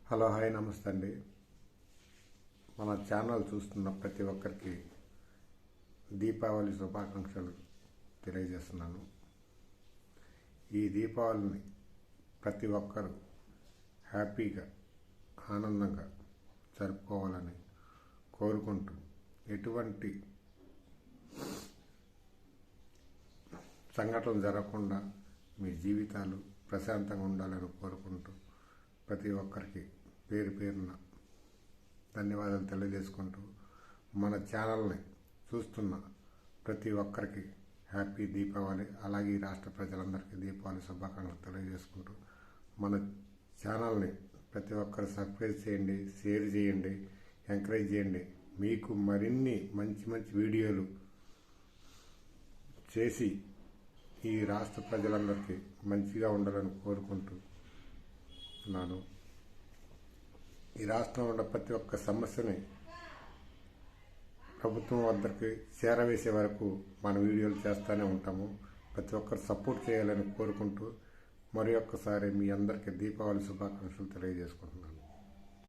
Hello hi నమస్తే అండి. మన ఛానల్ చూస్తున్న ప్రతి ఒక్కరికి దీపావళి శుభాకాంక్షలు తెలియజేస్తున్నాను. ఈ దీపావళిని ప్రతి ఒక్కరూ హ్యాపీగా ఆనందంగా జరుపుకోవాలని కోరుకుంటూ ఎటువంటి సంఘటనలు జరగకుండా మీ జీవితాలు ప్రశాంతంగా ఉండాలని కోరుకుంటూ ప్రతి ఒక్కరికి పేరు పేరున ధన్యవాదాలు తెలియజేసుకుంటూ మన ఛానల్ని చూస్తున్న ప్రతి ఒక్కరికి హ్యాపీ దీపావళి, అలాగే ఈ రాష్ట్ర ప్రజలందరికీ దీపావళి శుభాకాంక్షలు తెలియజేసుకుంటూ మన ఛానల్ని ప్రతి ఒక్కరు సబ్స్క్రైబ్ చేయండి, షేర్ చేయండి, ఎంకరేజ్ చేయండి. మీకు మరిన్ని మంచి మంచి వీడియోలు చేసి ఈ రాష్ట్ర ప్రజలందరికీ మంచిగా ఉండాలని కోరుకుంటున్నాను. ఈ రాష్ట్రంలో ఉన్న ప్రతి ఒక్క సమస్యని ప్రభుత్వం వద్దకు చేరవేసే వరకు మన వీడియోలు చేస్తూనే ఉంటాము. ప్రతి ఒక్కరు సపోర్ట్ చేయాలని కోరుకుంటూ మరి ఒక్కసారి మీ అందరికీ దీపావళి శుభాకాంక్షలు తెలియజేసుకుంటున్నాను.